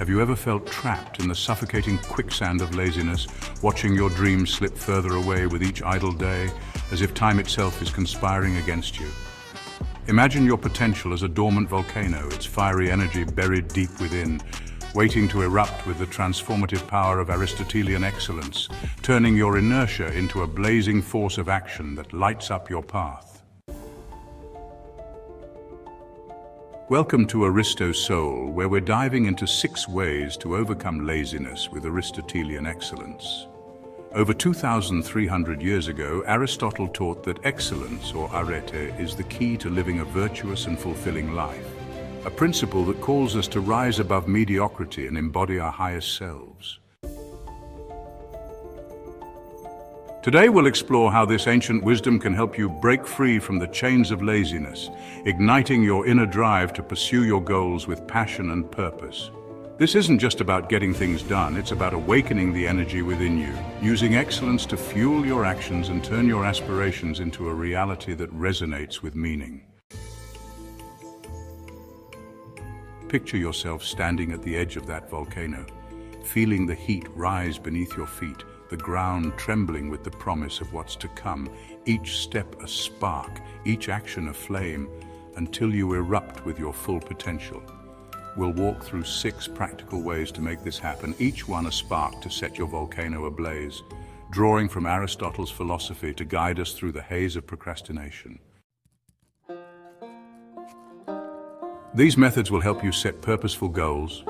Have you ever felt trapped in the suffocating quicksand of laziness, watching your dreams slip further away with each idle day, as if time itself is conspiring against you? Imagine your potential as a dormant volcano, its fiery energy buried deep within, waiting to erupt with the transformative power of Aristotelian excellence, turning your inertia into a blazing force of action that lights up your path. Welcome to Aristo Soul, where we're diving into 6 ways to overcome laziness with Aristotelian excellence. Over 2,300 years ago, Aristotle taught that excellence, or arete, is the key to living a virtuous and fulfilling life, a principle that calls us to rise above mediocrity and embody our highest selves. Today we'll explore how this ancient wisdom can help you break free from the chains of laziness, igniting your inner drive to pursue your goals with passion and purpose. This isn't just about getting things done, it's about awakening the energy within you, using excellence to fuel your actions and turn your aspirations into a reality that resonates with meaning. Picture yourself standing at the edge of that volcano, feeling the heat rise beneath your feet, the ground trembling with the promise of what's to come, each step a spark, each action a flame, until you erupt with your full potential. We'll walk through 6 practical ways to make this happen, each one a spark to set your volcano ablaze, drawing from Aristotle's philosophy to guide us through the haze of procrastination. These methods will help you set purposeful goals,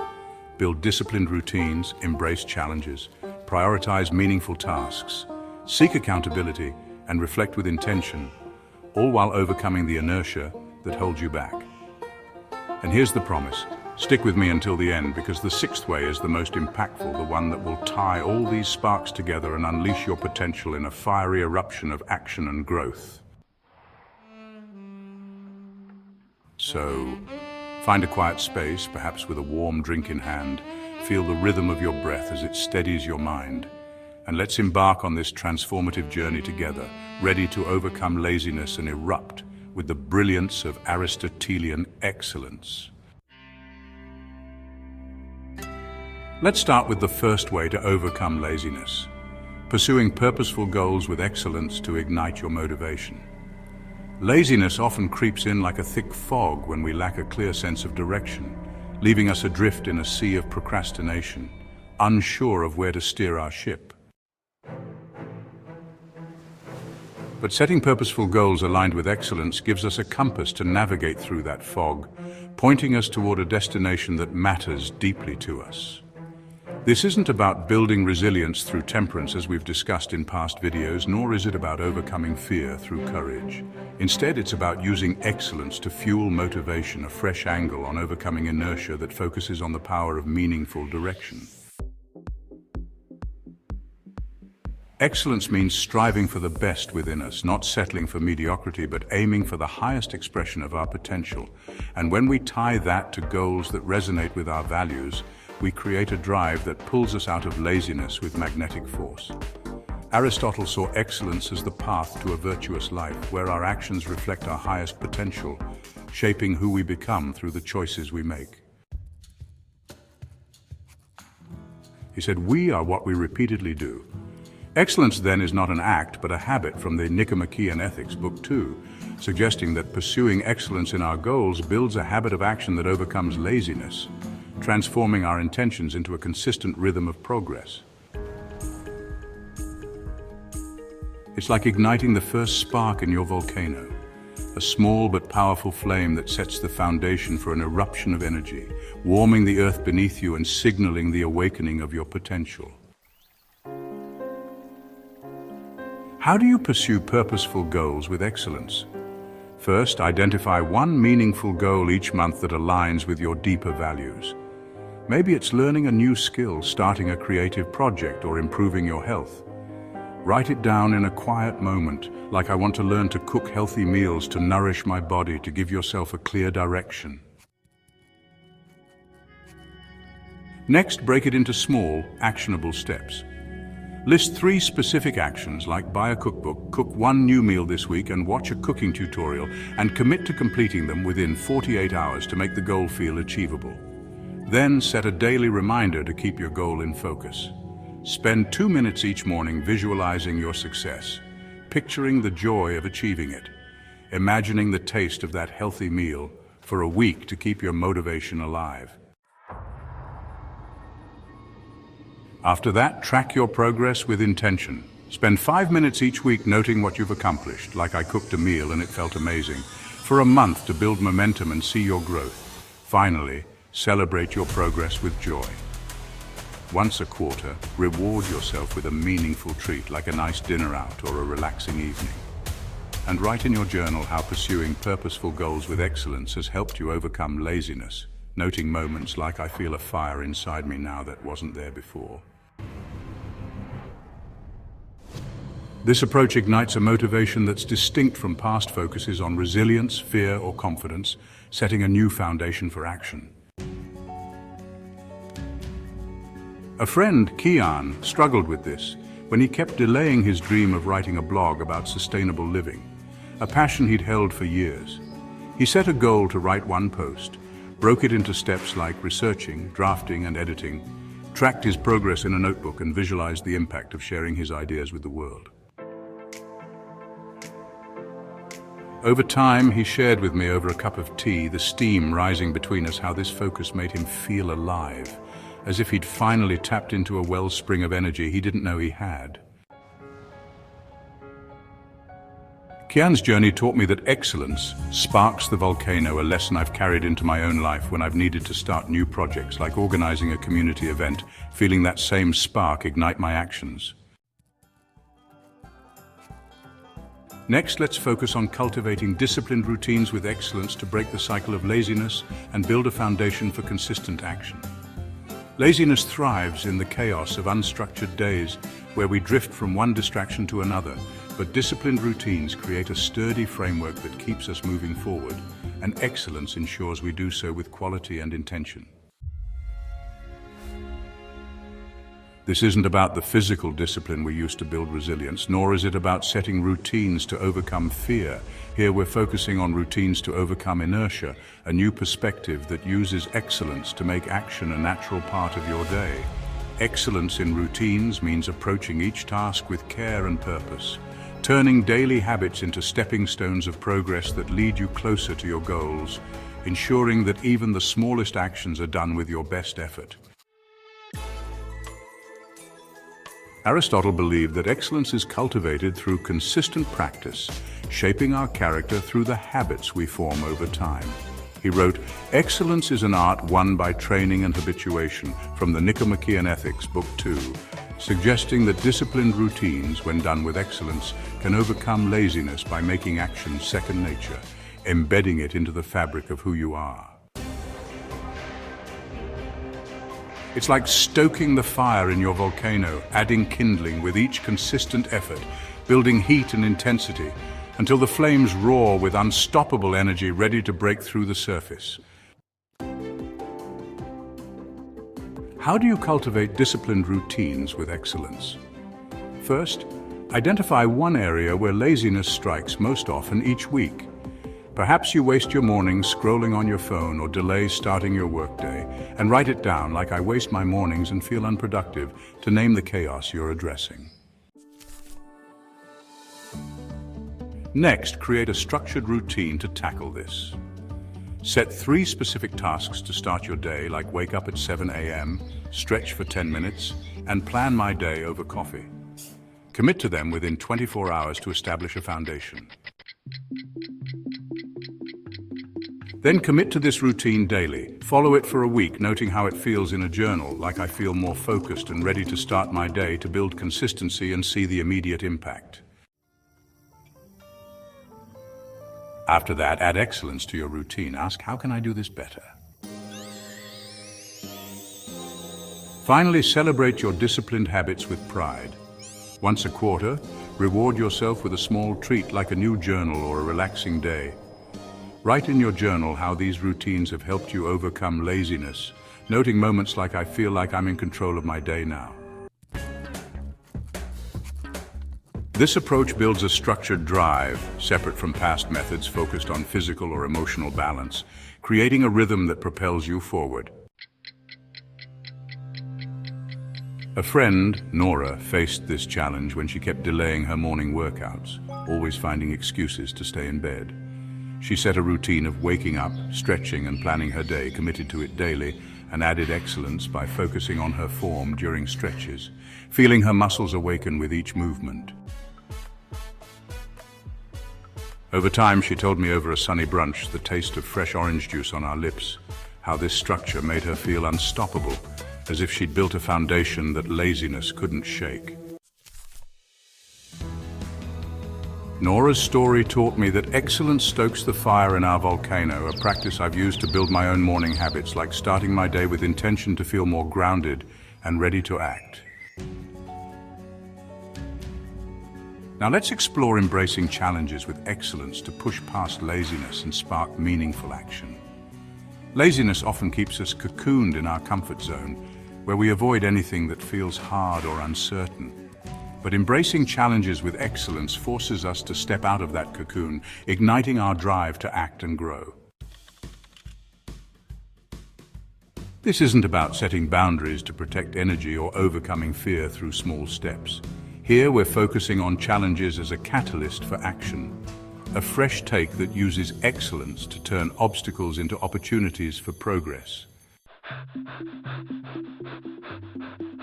build disciplined routines, embrace challenges, prioritize meaningful tasks, seek accountability, and reflect with intention, all while overcoming the inertia that holds you back. And here's the promise. Stick with me until the end, because the 6th way is the most impactful, the one that will tie all these sparks together and unleash your potential in a fiery eruption of action and growth. So, find a quiet space, perhaps with a warm drink in hand. Feel the rhythm of your breath as it steadies your mind. And let's embark on this transformative journey together, ready to overcome laziness and erupt with the brilliance of Aristotelian excellence. Let's start with the first way to overcome laziness, pursuing purposeful goals with excellence to ignite your motivation. Laziness often creeps in like a thick fog when we lack a clear sense of direction, leaving us adrift in a sea of procrastination, unsure of where to steer our ship. But setting purposeful goals aligned with excellence gives us a compass to navigate through that fog, pointing us toward a destination that matters deeply to us. This isn't about building resilience through temperance, as we've discussed in past videos, nor is it about overcoming fear through courage. Instead, it's about using excellence to fuel motivation, a fresh angle on overcoming inertia that focuses on the power of meaningful direction. Excellence means striving for the best within us, not settling for mediocrity, but aiming for the highest expression of our potential. And when we tie that to goals that resonate with our values, we create a drive that pulls us out of laziness with magnetic force. Aristotle saw excellence as the path to a virtuous life, where our actions reflect our highest potential, shaping who we become through the choices we make. He said, "We are what we repeatedly do." Excellence then is not an act, but a habit, from the Nicomachean Ethics, Book 2, suggesting that pursuing excellence in our goals builds a habit of action that overcomes laziness, transforming our intentions into a consistent rhythm of progress. It's like igniting the first spark in your volcano, a small but powerful flame that sets the foundation for an eruption of energy, warming the earth beneath you and signaling the awakening of your potential. How do you pursue purposeful goals with excellence? First, identify one meaningful goal each month that aligns with your deeper values. Maybe it's learning a new skill, starting a creative project, or improving your health. Write it down in a quiet moment, like I want to learn to cook healthy meals to nourish my body, to give yourself a clear direction. Next, break it into small, actionable steps. List 3 specific actions, like buy a cookbook, cook 1 new meal this week, and watch a cooking tutorial, and commit to completing them within 48 hours to make the goal feel achievable. Then set a daily reminder to keep your goal in focus. Spend 2 minutes each morning visualizing your success, picturing the joy of achieving it, imagining the taste of that healthy meal for a week to keep your motivation alive. After that, track your progress with intention. Spend 5 minutes each week noting what you've accomplished, like I cooked a meal and it felt amazing, for a month to build momentum and see your growth. Finally, celebrate your progress with joy. Once a quarter, reward yourself with a meaningful treat like a nice dinner out or a relaxing evening. And write in your journal how pursuing purposeful goals with excellence has helped you overcome laziness, noting moments like I feel a fire inside me now that wasn't there before. This approach ignites a motivation that's distinct from past focuses on resilience, fear, or confidence, setting a new foundation for action. A friend, Kian, struggled with this when he kept delaying his dream of writing a blog about sustainable living, a passion he'd held for years. He set a goal to write one post, broke it into steps like researching, drafting, and editing, tracked his progress in a notebook, and visualized the impact of sharing his ideas with the world. Over time, he shared with me over a cup of tea, the steam rising between us, how this focus made him feel alive, as if he'd finally tapped into a wellspring of energy he didn't know he had. Kian's journey taught me that excellence sparks the volcano, a lesson I've carried into my own life when I've needed to start new projects, like organizing a community event, feeling that same spark ignite my actions. Next, let's focus on cultivating disciplined routines with excellence to break the cycle of laziness and build a foundation for consistent action. Laziness thrives in the chaos of unstructured days where we drift from one distraction to another, but disciplined routines create a sturdy framework that keeps us moving forward, and excellence ensures we do so with quality and intention. This isn't about the physical discipline we use to build resilience, nor is it about setting routines to overcome fear. Here we're focusing on routines to overcome inertia, a new perspective that uses excellence to make action a natural part of your day. Excellence in routines means approaching each task with care and purpose, turning daily habits into stepping stones of progress that lead you closer to your goals, ensuring that even the smallest actions are done with your best effort. Aristotle believed that excellence is cultivated through consistent practice, shaping our character through the habits we form over time. He wrote, "Excellence is an art won by training and habituation," from the Nicomachean Ethics, Book 2, suggesting that disciplined routines, when done with excellence, can overcome laziness by making action second nature, embedding it into the fabric of who you are. It's like stoking the fire in your volcano, adding kindling with each consistent effort, building heat and intensity, until the flames roar with unstoppable energy ready to break through the surface. How do you cultivate disciplined routines with excellence? First, identify one area where laziness strikes most often each week. Perhaps you waste your mornings scrolling on your phone or delay starting your workday, and write it down, like I waste my mornings and feel unproductive, to name the chaos you're addressing. Next, create a structured routine to tackle this. Set 3 specific tasks to start your day, like wake up at 7 a.m., stretch for 10 minutes, and plan my day over coffee. Commit to them within 24 hours to establish a foundation. Then commit to this routine daily. Follow it for a week, noting how it feels in a journal, like I feel more focused and ready to start my day, to build consistency and see the immediate impact. After that, add excellence to your routine. Ask, how can I do this better? Finally, celebrate your disciplined habits with pride. Once a quarter, reward yourself with a small treat, like a new journal or a relaxing day. Write in your journal how these routines have helped you overcome laziness, noting moments like I feel like I'm in control of my day now. This approach builds a structured drive, separate from past methods focused on physical or emotional balance, creating a rhythm that propels you forward. A friend, Nora, faced this challenge when she kept delaying her morning workouts, always finding excuses to stay in bed. She set a routine of waking up, stretching and planning her day, committed to it daily, and added excellence by focusing on her form during stretches, feeling her muscles awaken with each movement. Over time, she told me over a sunny brunch, the taste of fresh orange juice on our lips, how this structure made her feel unstoppable, as if she'd built a foundation that laziness couldn't shake. Nora's story taught me that excellence stokes the fire in our volcano, a practice I've used to build my own morning habits, like starting my day with intention to feel more grounded and ready to act. Now let's explore embracing challenges with excellence to push past laziness and spark meaningful action. Laziness often keeps us cocooned in our comfort zone, where we avoid anything that feels hard or uncertain. But embracing challenges with excellence forces us to step out of that cocoon, igniting our drive to act and grow. This isn't about setting boundaries to protect energy or overcoming fear through small steps. Here we're focusing on challenges as a catalyst for action, a fresh take that uses excellence to turn obstacles into opportunities for progress.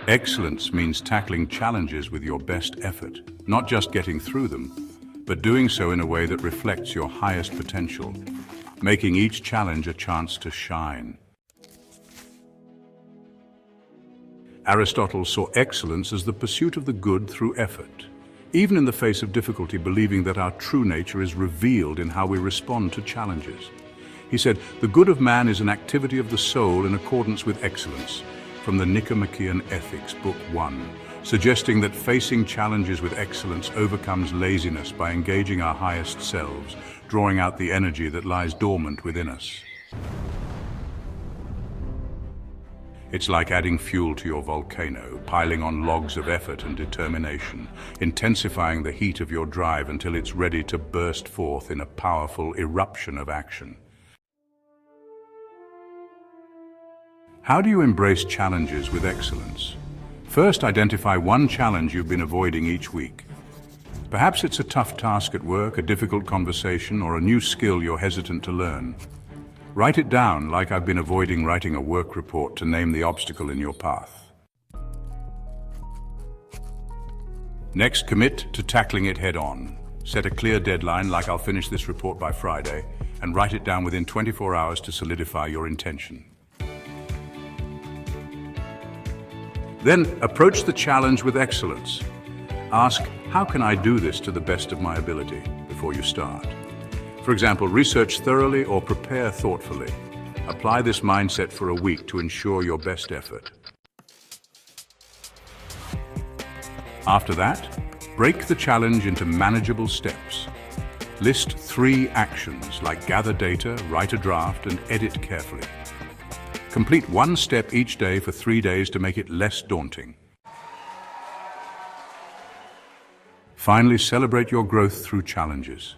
Excellence means tackling challenges with your best effort, not just getting through them, but doing so in a way that reflects your highest potential, making each challenge a chance to shine. Aristotle saw excellence as the pursuit of the good through effort, even in the face of difficulty, believing that our true nature is revealed in how we respond to challenges. He said, "The good of man is an activity of the soul in accordance with excellence," from the Nicomachean Ethics, Book 1, suggesting that facing challenges with excellence overcomes laziness by engaging our highest selves, drawing out the energy that lies dormant within us. It's like adding fuel to your volcano, piling on logs of effort and determination, intensifying the heat of your drive until it's ready to burst forth in a powerful eruption of action. How do you embrace challenges with excellence? First, identify one challenge you've been avoiding each week. Perhaps it's a tough task at work, a difficult conversation, or a new skill you're hesitant to learn. Write it down, like I've been avoiding writing a work report, to name the obstacle in your path. Next, commit to tackling it head-on. Set a clear deadline, like I'll finish this report by Friday, and write it down within 24 hours to solidify your intention. Then, approach the challenge with excellence. Ask, how can I do this to the best of my ability, before you start? For example, research thoroughly or prepare thoughtfully. Apply this mindset for a week to ensure your best effort. After that, break the challenge into manageable steps. List 3 actions, like gather data, write a draft, and edit carefully. Complete one step each day for 3 days to make it less daunting. Finally, celebrate your growth through challenges.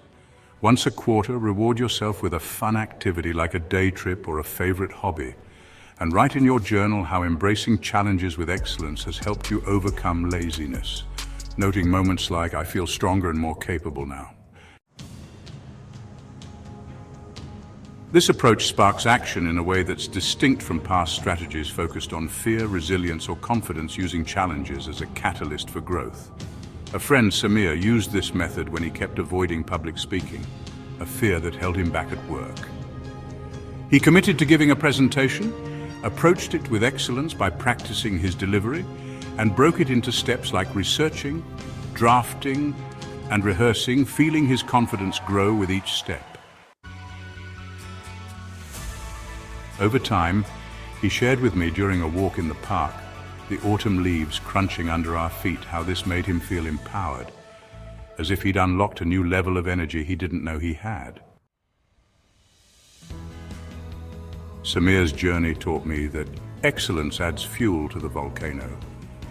Once a quarter, reward yourself with a fun activity like a day trip or a favorite hobby, and write in your journal how embracing challenges with excellence has helped you overcome laziness, noting moments like, "I feel stronger and more capable now." This approach sparks action in a way that's distinct from past strategies focused on fear, resilience, or confidence, using challenges as a catalyst for growth. A friend, Samir, used this method when he kept avoiding public speaking, a fear that held him back at work. He committed to giving a presentation, approached it with excellence by practicing his delivery, and broke it into steps like researching, drafting, and rehearsing, feeling his confidence grow with each step. Over time, he shared with me during a walk in the park, the autumn leaves crunching under our feet, how this made him feel empowered, as if he'd unlocked a new level of energy he didn't know he had. Samir's journey taught me that excellence adds fuel to the volcano,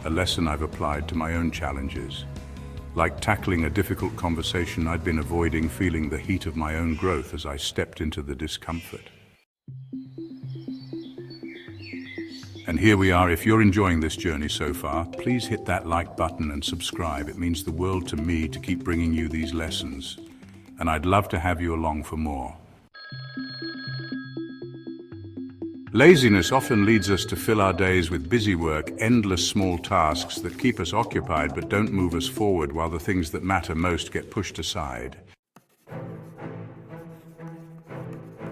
a lesson I've applied to my own challenges. Like tackling a difficult conversation I'd been avoiding, feeling the heat of my own growth as I stepped into the discomfort. And here we are. If you're enjoying this journey so far, please hit that like button and subscribe. It means the world to me to keep bringing you these lessons. And I'd love to have you along for more. Laziness often leads us to fill our days with busy work, endless small tasks that keep us occupied but don't move us forward, while the things that matter most get pushed aside.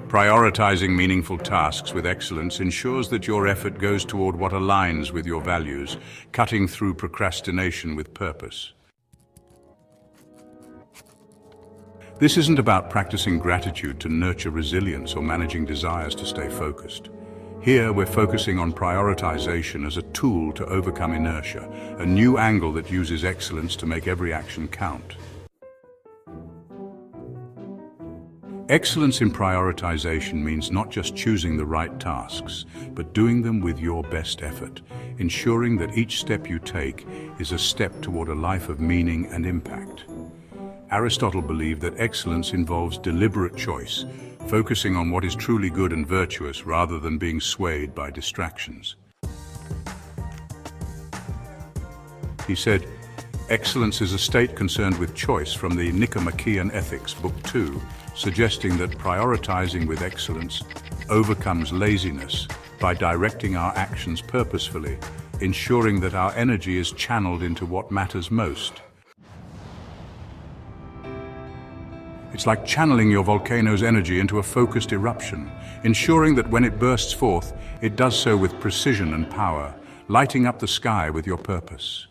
Prioritizing meaningful tasks with excellence ensures that your effort goes toward what aligns with your values, cutting through procrastination with purpose. This isn't about practicing gratitude to nurture resilience or managing desires to stay focused. Here, we're focusing on prioritization as a tool to overcome inertia, a new angle that uses excellence to make every action count. Excellence in prioritization means not just choosing the right tasks, but doing them with your best effort, ensuring that each step you take is a step toward a life of meaning and impact. Aristotle believed that excellence involves deliberate choice, focusing on what is truly good and virtuous rather than being swayed by distractions. He said, "Excellence is a state concerned with choice," from the Nicomachean Ethics, Book 2, suggesting that prioritizing with excellence overcomes laziness by directing our actions purposefully, ensuring that our energy is channeled into what matters most. It's like channeling your volcano's energy into a focused eruption, ensuring that when it bursts forth, it does so with precision and power, lighting up the sky with your purpose.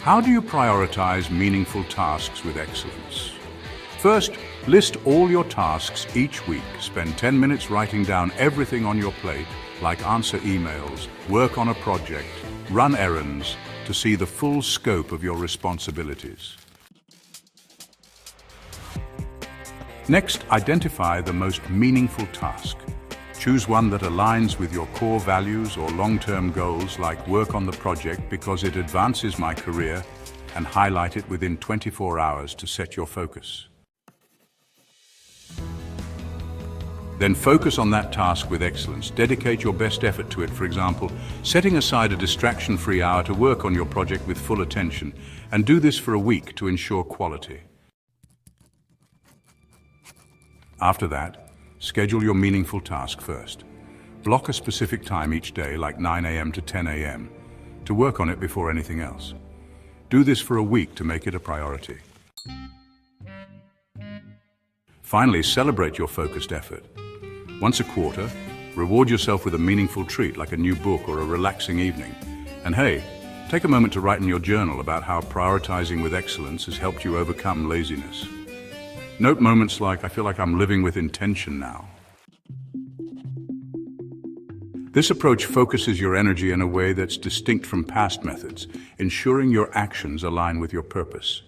How do you prioritize meaningful tasks with excellence? First, list all your tasks each week. Spend 10 minutes writing down everything on your plate, like answer emails, work on a project, run errands, to see the full scope of your responsibilities. Next, identify the most meaningful task. Choose one that aligns with your core values or long-term goals, like work on the project because it advances my career, and highlight it within 24 hours to set your focus. Then focus on that task with excellence. Dedicate your best effort to it, for example, setting aside a distraction-free hour to work on your project with full attention, and do this for a week to ensure quality. After that, schedule your meaningful task first. Block a specific time each day, like 9 a.m. to 10 a.m., to work on it before anything else. Do this for a week to make it a priority. Finally, celebrate your focused effort. Once a quarter, reward yourself with a meaningful treat, like a new book or a relaxing evening. And hey, take a moment to write in your journal about how prioritizing with excellence has helped you overcome laziness. Note moments like, "I feel like I'm living with intention now." This approach focuses your energy in a way that's distinct from past methods, ensuring your actions align with your purpose.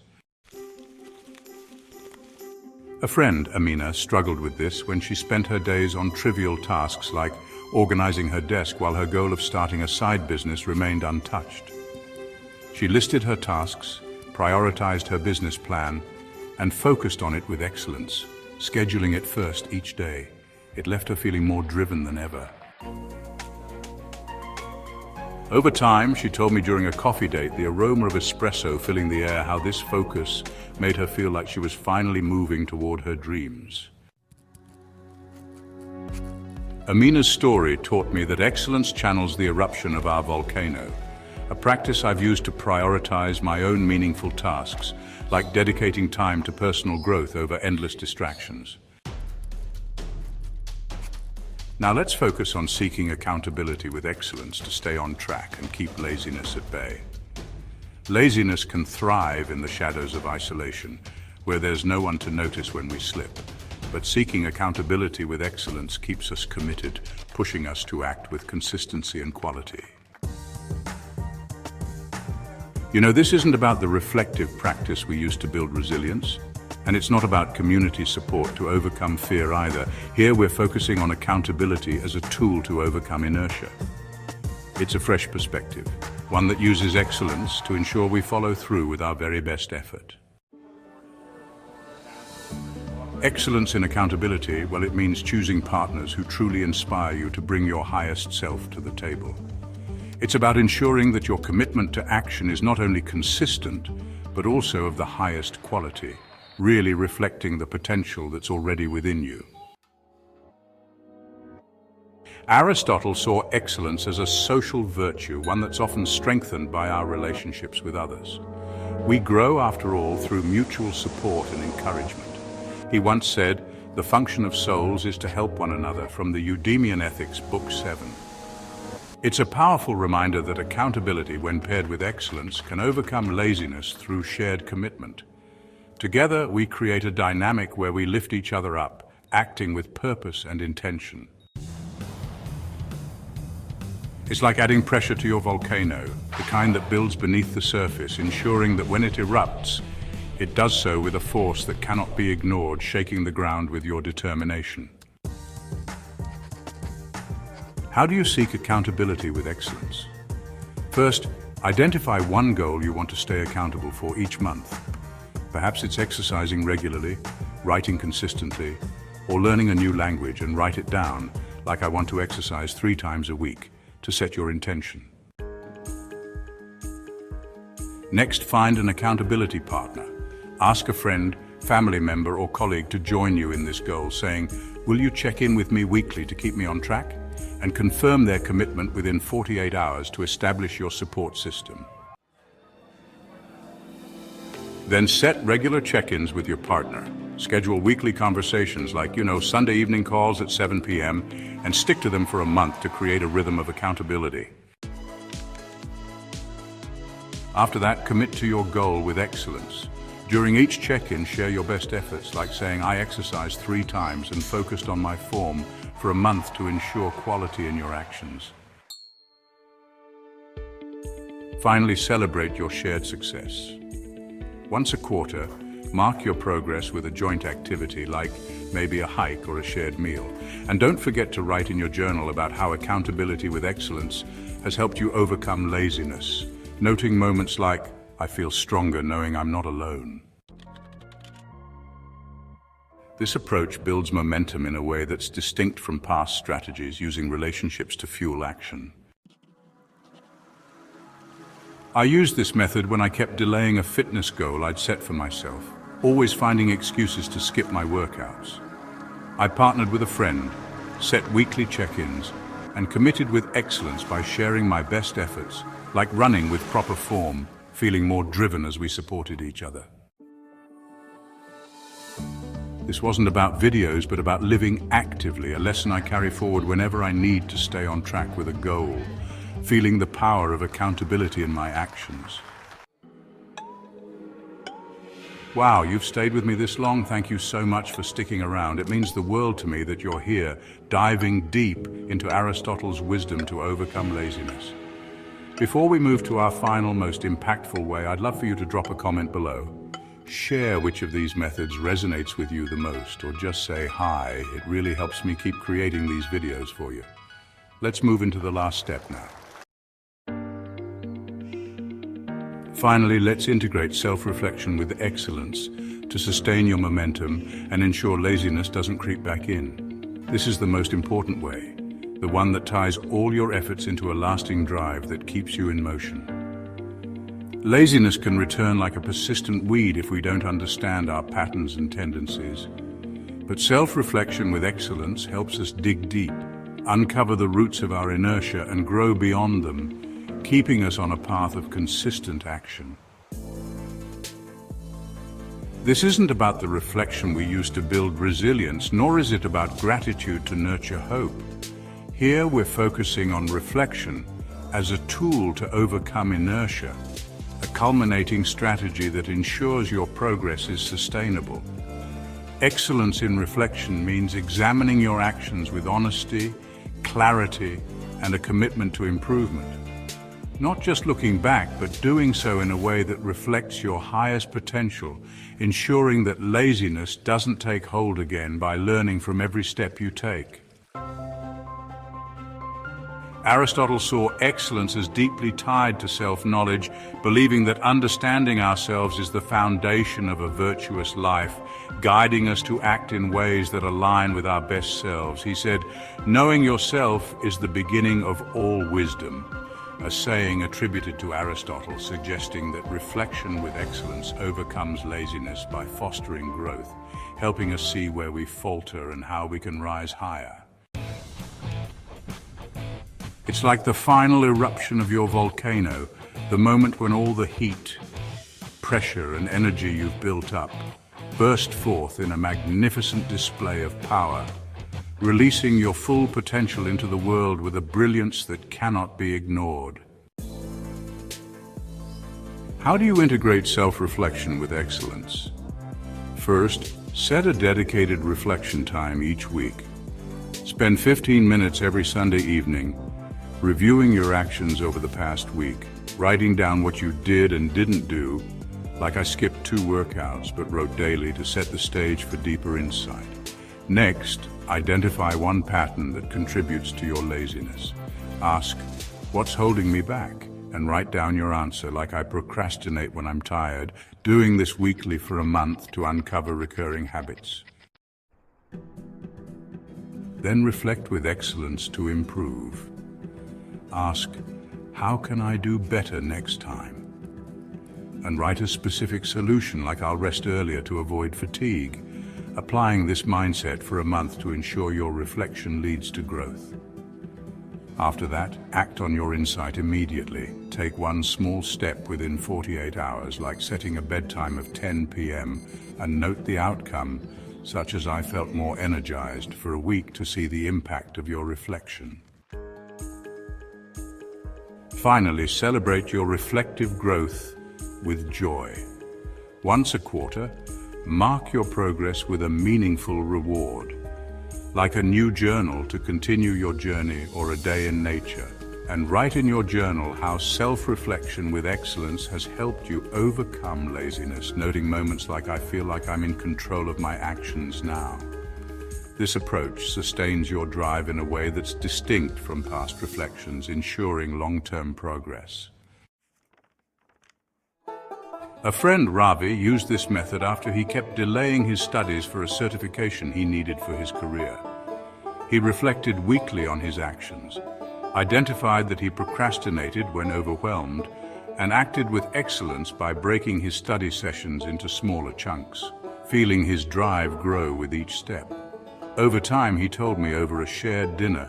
A friend, Amina, struggled with this when she spent her days on trivial tasks like organizing her desk while her goal of starting a side business remained untouched. She listed her tasks, prioritized her business plan, and focused on it with excellence, scheduling it first each day. It left her feeling more driven than ever. Over time, she told me during a coffee date, the aroma of espresso filling the air, how this focus made her feel like she was finally moving toward her dreams. Amina's story taught me that excellence channels the eruption of our volcano, a practice I've used to prioritize my own meaningful tasks, like dedicating time to personal growth over endless distractions. Now let's focus on seeking accountability with excellence to stay on track and keep laziness at bay. Laziness can thrive in the shadows of isolation, where there's no one to notice when we slip. But seeking accountability with excellence keeps us committed, pushing us to act with consistency and quality. You know, this isn't about the reflective practice we use to build resilience, and it's not about community support to overcome fear either. Here we're focusing on accountability as a tool to overcome inertia. It's a fresh perspective, one that uses excellence to ensure we follow through with our very best effort. Excellence in accountability, well, it means choosing partners who truly inspire you to bring your highest self to the table. It's about ensuring that your commitment to action is not only consistent, but also of the highest quality, really reflecting the potential that's already within you. Aristotle saw excellence as a social virtue, one that's often strengthened by our relationships with others. We grow, after all, through mutual support and encouragement. He once said, "The function of souls is to help one another," from the Eudaimonia Ethics, Book 7. It's a powerful reminder that accountability, when paired with excellence, can overcome laziness through shared commitment. Together, we create a dynamic where we lift each other up, acting with purpose and intention. It's like adding pressure to your volcano, the kind that builds beneath the surface, ensuring that when it erupts, it does so with a force that cannot be ignored, shaking the ground with your determination. How do you seek accountability with excellence? First, identify one goal you want to stay accountable for each month. Perhaps it's exercising regularly, writing consistently, or learning a new language, and write it down, like I want to exercise 3 times a week, to set your intention. Next, find an accountability partner. Ask a friend, family member, or colleague to join you in this goal, saying, "Will you check in with me weekly to keep me on track?" And confirm their commitment within 48 hours to establish your support system. Then set regular check-ins with your partner. Schedule weekly conversations like, Sunday evening calls at 7 p.m. and stick to them for a month to create a rhythm of accountability. After that, commit to your goal with excellence. During each check-in, share your best efforts, like saying, "I exercised 3 times and focused on my form for a month," to ensure quality in your actions. Finally, celebrate your shared success. Once a quarter, mark your progress with a joint activity, like maybe a hike or a shared meal. And don't forget to write in your journal about how accountability with excellence has helped you overcome laziness, noting moments like, "I feel stronger knowing I'm not alone." This approach builds momentum in a way that's distinct from past strategies, using relationships to fuel action. I used this method when I kept delaying a fitness goal I'd set for myself, always finding excuses to skip my workouts. I partnered with a friend, set weekly check-ins, and committed with excellence by sharing my best efforts, like running with proper form, feeling more driven as we supported each other. This wasn't about videos, but about living actively, a lesson I carry forward whenever I need to stay on track with a goal, feeling the power of accountability in my actions. Wow, you've stayed with me this long. Thank you so much for sticking around. It means the world to me that you're here, diving deep into Aristotle's wisdom to overcome laziness. Before we move to our final, most impactful way, I'd love for you to drop a comment below. Share which of these methods resonates with you the most, or just say hi. It really helps me keep creating these videos for you. Let's move into the last step now. Finally, let's integrate self-reflection with excellence to sustain your momentum and ensure laziness doesn't creep back in. This is the most important way, the one that ties all your efforts into a lasting drive that keeps you in motion. Laziness can return like a persistent weed if we don't understand our patterns and tendencies. But self-reflection with excellence helps us dig deep, uncover the roots of our inertia and grow beyond them, keeping us on a path of consistent action. This isn't about the reflection we use to build resilience, nor is it about gratitude to nurture hope. Here we're focusing on reflection as a tool to overcome inertia, a culminating strategy that ensures your progress is sustainable. Excellence in reflection means examining your actions with honesty, clarity, and a commitment to improvement. Not just looking back, but doing so in a way that reflects your highest potential, ensuring that laziness doesn't take hold again by learning from every step you take. Aristotle saw excellence as deeply tied to self-knowledge, believing that understanding ourselves is the foundation of a virtuous life, guiding us to act in ways that align with our best selves. He said, "Knowing yourself is the beginning of all wisdom," a saying attributed to Aristotle, suggesting that reflection with excellence overcomes laziness by fostering growth, helping us see where we falter and how we can rise higher. It's like the final eruption of your volcano, the moment when all the heat, pressure, and energy you've built up burst forth in a magnificent display of power, releasing your full potential into the world with a brilliance that cannot be ignored. How do you integrate self-reflection with excellence? First, set a dedicated reflection time each week. Spend 15 minutes every Sunday evening reviewing your actions over the past week, writing down what you did and didn't do, like I skipped 2 workouts but wrote daily to set the stage for deeper insight. Next, identify one pattern that contributes to your laziness. Ask, "What's holding me back?" and write down your answer, like I procrastinate when I'm tired, doing this weekly for a month to uncover recurring habits. Then reflect with excellence to improve. Ask, "How can I do better next time?" And write a specific solution, like "I'll rest earlier to avoid fatigue," applying this mindset for a month to ensure your reflection leads to growth. After that, act on your insight immediately. Take one small step within 48 hours, like setting a bedtime of 10 p.m., and note the outcome, such as "I felt more energized," for a week to see the impact of your reflection. Finally, celebrate your reflective growth with joy. Once a quarter, mark your progress with a meaningful reward, like a new journal to continue your journey or a day in nature. And write in your journal how self-reflection with excellence has helped you overcome laziness, noting moments like "I feel like I'm in control of my actions now." This approach sustains your drive in a way that's distinct from past reflections, ensuring long-term progress. A friend, Ravi, used this method after he kept delaying his studies for a certification he needed for his career. He reflected weekly on his actions, identified that he procrastinated when overwhelmed, and acted with excellence by breaking his study sessions into smaller chunks, feeling his drive grow with each step. Over time, he told me over a shared dinner,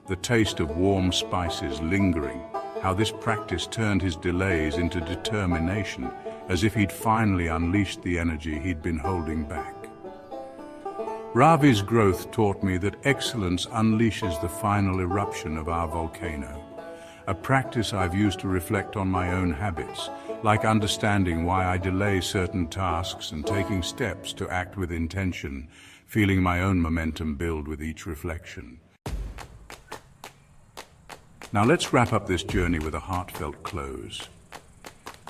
the taste of warm spices lingering, how this practice turned his delays into determination, as if he'd finally unleashed the energy he'd been holding back. Ravi's growth taught me that excellence unleashes the final eruption of our volcano, a practice I've used to reflect on my own habits, like understanding why I delay certain tasks and taking steps to act with intention, feeling my own momentum build with each reflection. Now let's wrap up this journey with a heartfelt close.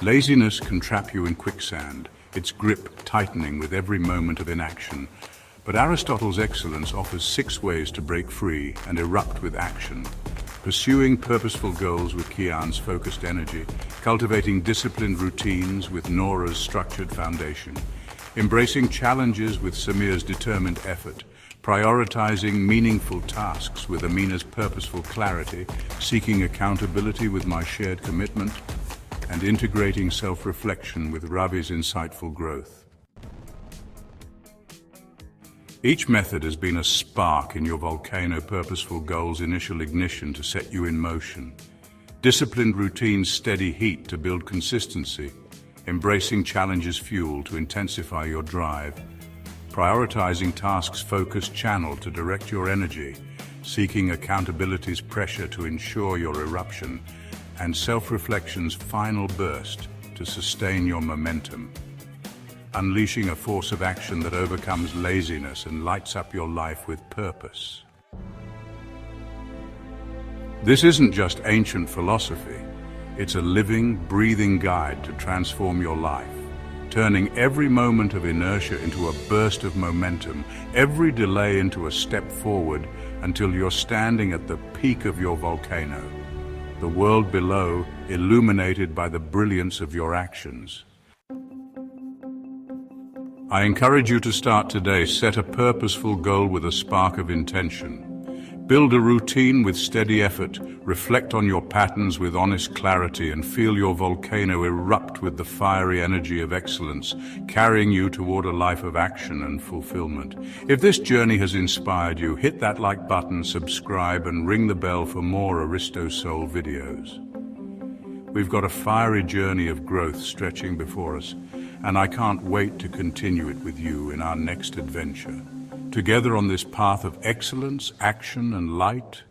Laziness can trap you in quicksand, its grip tightening with every moment of inaction. But Aristotle's excellence offers 6 ways to break free and erupt with action. Pursuing purposeful goals with Kian's focused energy, cultivating disciplined routines with Nora's structured foundation, embracing challenges with Samir's determined effort, prioritizing meaningful tasks with Amina's purposeful clarity, seeking accountability with my shared commitment, and integrating self-reflection with Ravi's insightful growth. Each method has been a spark in your volcano purposeful goals' initial ignition to set you in motion. Disciplined routines steady heat to build consistency, embracing challenges fuel to intensify your drive, prioritizing tasks focused channel to direct your energy, seeking accountability's pressure to ensure your eruption, and self-reflection's final burst to sustain your momentum, unleashing a force of action that overcomes laziness and lights up your life with purpose. This isn't just ancient philosophy. It's a living, breathing guide to transform your life, turning every moment of inertia into a burst of momentum, every delay into a step forward until you're standing at the peak of your volcano, the world below illuminated by the brilliance of your actions. I encourage you to start today. Set a purposeful goal with a spark of intention. Build a routine with steady effort, reflect on your patterns with honest clarity, and feel your volcano erupt with the fiery energy of excellence, carrying you toward a life of action and fulfillment. If this journey has inspired you, hit that like button, subscribe, and ring the bell for more Aristo Soul videos. We've got a fiery journey of growth stretching before us, and I can't wait to continue it with you in our next adventure. Together on this path of excellence, action, and light,